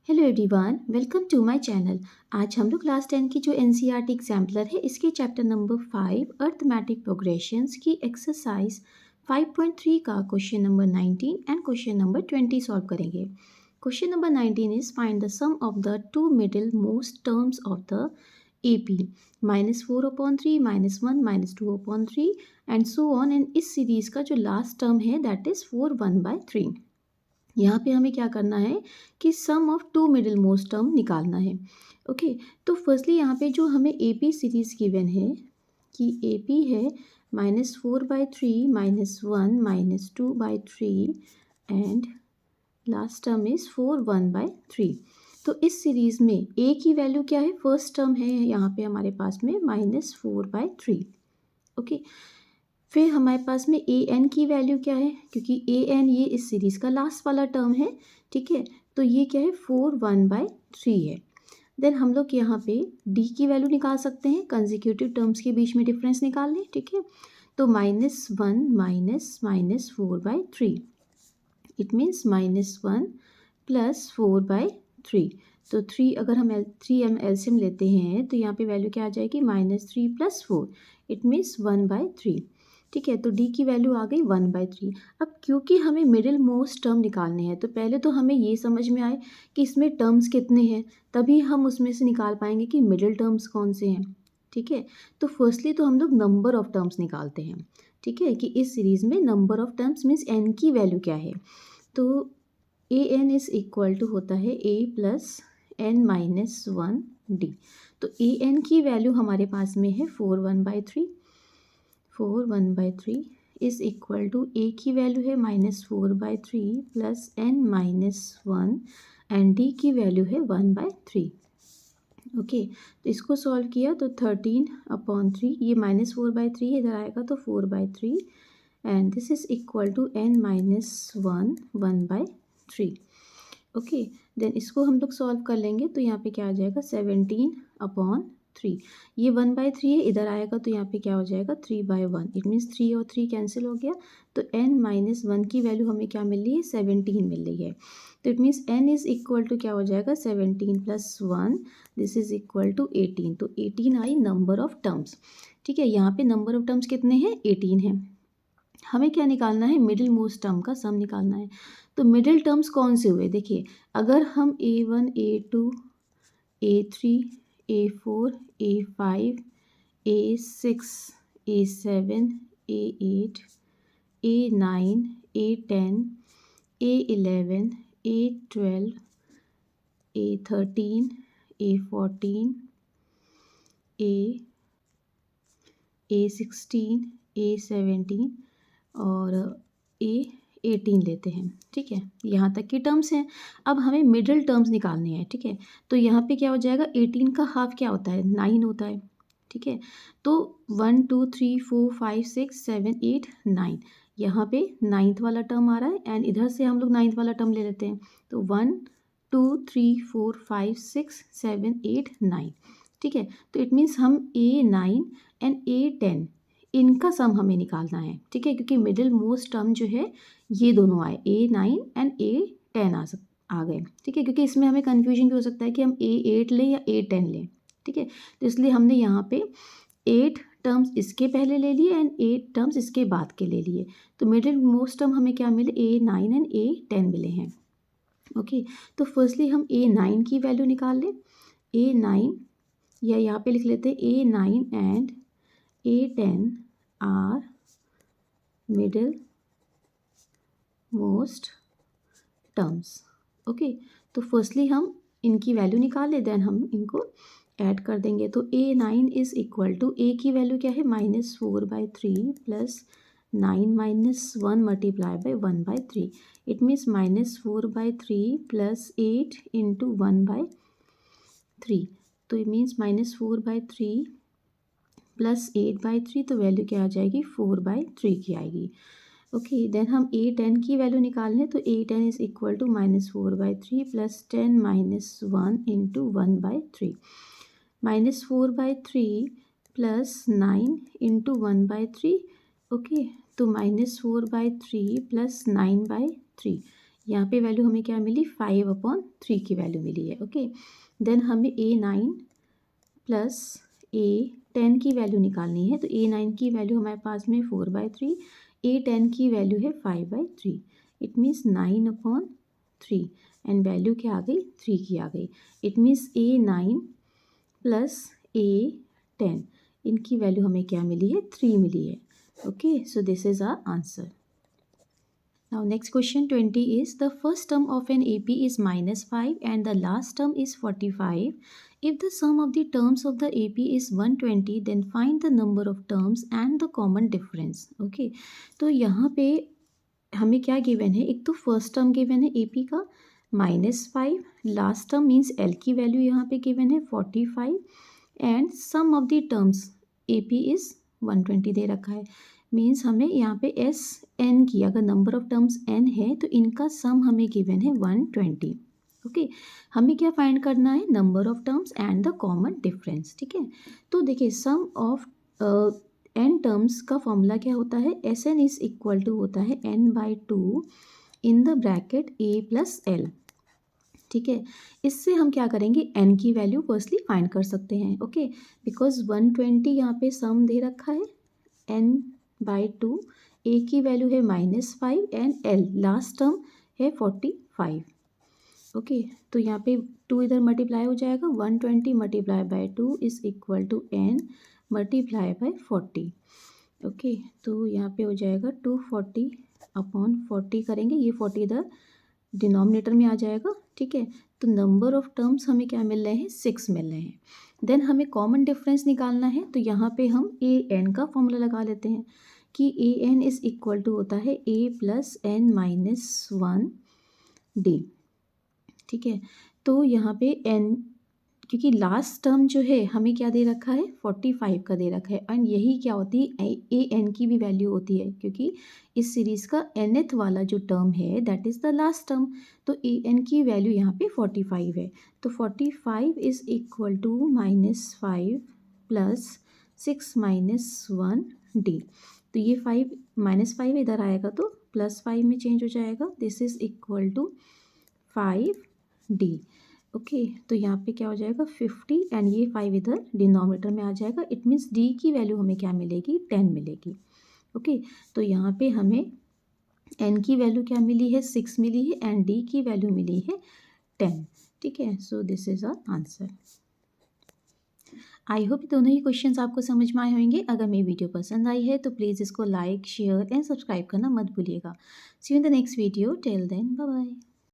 Hello everyone, welcome to my channel. आज हम लोग क्लास 10 की जो एनसीईआरटी एग्जाम्पलर है इसके चैप्टर नंबर 5 अर्थमेटिक प्रोग्रेशंस की एक्सरसाइज 5.3 का question number 19 and question number 20 solve करेंगे। Question number 19 is find the sum of the two middle most terms of the AP -4/3 -1 -2/3 and so on. And इस series का जो last term है that is 4/1/3। यहाँ पे हमें क्या करना है कि sum of two middle most term निकालना है। ओके, तो फर्स्टली यहाँ पे जो हमें AP सीरीज गिवन है कि AP है -4/3 -1 -2/3 एंड लास्ट टर्म इज 4/1/3। तो इस सीरीज में A की वैल्यू क्या है, फर्स्ट टर्म है यहाँ पे हमारे पास में -4/3। ओके, फिर हमारे पास में ए एन की वैल्यू क्या है, क्योंकि ए एन ये इस सीरीज़ का लास्ट वाला टर्म है। ठीक है, तो ये क्या है 4/1/3 है। देन हम लोग यहाँ पे डी की वैल्यू निकाल सकते हैं, कंसेक्यूटिव टर्म्स के बीच में डिफरेंस निकाल लें। ठीक है, तो -1 - -4/3 इट मीन्स -1 + 4/3। तो 3 अगर हम एलसीएम लेते हैं तो यहाँ पे वैल्यू क्या आ जाएगी -3 + 4 इट मीन्स 1/3। ठीक है, तो डी की वैल्यू आ गई 1/3। अब क्योंकि हमें मिडिल मोस्ट टर्म निकालने हैं तो पहले तो हमें ये समझ में आए कि इसमें टर्म्स कितने हैं, तभी हम उसमें से निकाल पाएंगे कि मिडिल टर्म्स कौन से हैं। ठीक है, तो फर्स्टली तो हम लोग नंबर ऑफ टर्म्स निकालते हैं। ठीक है, कि इस सीरीज़ में number of terms means n की वैल्यू क्या है। तो a n is equal to होता है A + n-1 D। तो ए एन की वैल्यू हमारे पास में है 4/1/3। 4/1/3 इज इक्वल टू ए की वैल्यू है -4/3 + n-1 एंड डी की वैल्यू है 1/3। ओके, तो इसको सॉल्व किया तो 13/3, ये -4/3 इधर आएगा तो 4/3 and this is equal to n-1 1/3। Okay, then इसको हम लोग सॉल्व कर लेंगे तो यहाँ पे क्या आ जाएगा 17/3। ये 1/3 है, इधर आएगा तो यहाँ पे क्या हो जाएगा 3/1। इट मीन्स 3 और 3 कैंसिल हो गया, तो n-1 की वैल्यू हमें क्या मिल रही है 17 मिल रही है। तो it means n is equal to क्या हो जाएगा 17 + 1 दिस इज इक्वल टू 18। तो 18 आई नंबर ऑफ टर्म्स। ठीक है, यहाँ पे नंबर ऑफ टर्म्स कितने हैं 18 हैं। हमें क्या निकालना है, मिडिल मोस्ट टर्म का सम निकालना है। तो मिडिल टर्म्स कौन से हुए, देखिए अगर हम A1 A2 A3 A4 A5 A6 A7 A8 A9 A10 A11 A12 A13 A14 A16 A17 और A18 लेते हैं। ठीक है, यहाँ तक के टर्म्स हैं। अब हमें मिडिल टर्म्स निकालने हैं। ठीक है, तो यहाँ पे क्या हो जाएगा 18 का हाफ क्या होता है 9 होता है। ठीक है, तो 1 2 3 4 5 6 7 8 9 यहाँ पे 9th वाला टर्म आ रहा है एंड इधर से हम लोग 9th वाला टर्म ले लेते हैं। तो 1 2 3 4 5 6 7 8 9। ठीक है, तो इट मीन्स हम A9 एंड A10 इनका सम हमें निकालना है। ठीक है, क्योंकि मिडिल मोस्ट टर्म जो है ये दोनों आए A9 एंड A10 आ गए। ठीक है, क्योंकि इसमें हमें कन्फ्यूजन भी हो सकता है कि हम A8 लें या A10 लें। ठीक है, तो इसलिए हमने यहाँ पे 8 टर्म्स इसके पहले ले लिए एंड 8 टर्म्स इसके बाद के ले लिए। तो मिडिल मोस्ट टर्म हमें क्या मिले A9 एंड A10 मिले हैं। ओके, तो फर्स्टली हम A9 की वैल्यू निकाल लें। A9 या यहाँ पे लिख लेते हैं A9 and A10 are middle most terms. Okay, तो फर्स्टली हम इनकी वैल्यू निकाल ले, देन हम इनको ऐड कर देंगे। तो A9 इज इक्वल टू ए की वैल्यू क्या है -4/3 + 9 - 1 मल्टीप्लाई बाई 1/3। It means -4/3 + 8 × 1/3। तो इट मीन्स -4/3 + 8/3, तो वैल्यू क्या आ जाएगी 4/3 की आएगी। ओके, देन हम A10 की वैल्यू निकालने, तो A10 is equal to -4/3 + 10 - 1 × 1/3। -4/3 + 9 × 1/3। Okay, तो -4/3 + 9/3 यहाँ पे वैल्यू हमें क्या मिली, 5/3 की वैल्यू मिली है। ओके, देन हमें A9 प्लस A10 की वैल्यू निकालनी है। तो A9 की वैल्यू हमारे पास में 4/3, A10 की वैल्यू है 5/3। इट मीन्स 9/3 एंड वैल्यू क्या आ गई, 3 की आ गई। It means A9 plus A10 इनकी वैल्यू हमें क्या मिली है, 3 मिली है। Okay, so this is our answer. Now next question 20 is the first term of an AP is -5 and the last term is 45. If the sum of the terms of the AP is 120 then find the number of terms and the common difference. Okay, तो यहाँ पे हमें क्या given है, एक तो first term given है AP का -5, लास्ट टर्म मीन्स L की वैल्यू यहाँ पे गिवन है 45 and sum of the terms AP is 120 दे रखा है। मीन्स हमें यहाँ पे एस एन की, अगर नंबर ऑफ टर्म्स एन है तो इनका सम हमें गिवन है 120। ओके, हमें क्या फाइंड करना है, number of terms and the common difference. ठीक है, तो देखिए सम ऑफ एन टर्म्स का फॉर्मूला क्या होता है, S n is equal to होता है n/2 in the bracket a plus l. ठीक है, इससे हम क्या करेंगे, n की वैल्यू फर्स्टली फाइंड कर सकते हैं। ओके, बिकॉज 120 यहाँ पे सम दे रखा है, n/2, a की वैल्यू है -5 एंड l लास्ट टर्म है 45। ओके, तो यहाँ पे 2 इधर मल्टीप्लाई हो जाएगा, 120 multiply by 2 is equal to n multiply by 40। Okay, तो यहाँ पे हो जाएगा 240/40 करेंगे, ये 40 इधर डिनोमिनेटर में आ जाएगा। ठीक है, तो नंबर ऑफ टर्म्स हमें क्या मिल रहे हैं, 6 मिल रहे हैं। देन हमें कॉमन डिफरेंस निकालना है, तो यहाँ पे हम ए एन का फॉर्मूला लगा लेते हैं कि ए एन इज इक्वल टू होता है a plus n minus 1d। ठीक है, तो यहाँ पे n, क्योंकि लास्ट टर्म जो है हमें क्या दे रखा है, 45 का दे रखा है एंड यही क्या होती है, ए एन की भी वैल्यू होती है, क्योंकि इस सीरीज़ का nth वाला जो टर्म है that is the last term. तो ए एन की वैल्यू यहाँ पे 45 है, तो 45 is equal to -5 plus 6 minus 1d। तो ये 5 -5 इधर आएगा तो +5 में चेंज हो जाएगा, this is equal to 5d। Okay, तो यहाँ पे क्या हो जाएगा 50 एंड ये 5 इधर डिनोमिनेटर में आ जाएगा। इट मीन्स d की वैल्यू हमें क्या मिलेगी, 10 मिलेगी। ओके, तो यहाँ पे हमें n की वैल्यू क्या मिली है, 6 मिली है एंड d की वैल्यू मिली है 10। ठीक है, so this is our answer. I hope दोनों ही क्वेश्चंस आपको समझ में आए होंगे। अगर मेरी वीडियो पसंद आई है तो प्लीज़ इसको लाइक, शेयर एंड सब्सक्राइब करना मत भूलिएगा। See you in the next video, till then bye bye.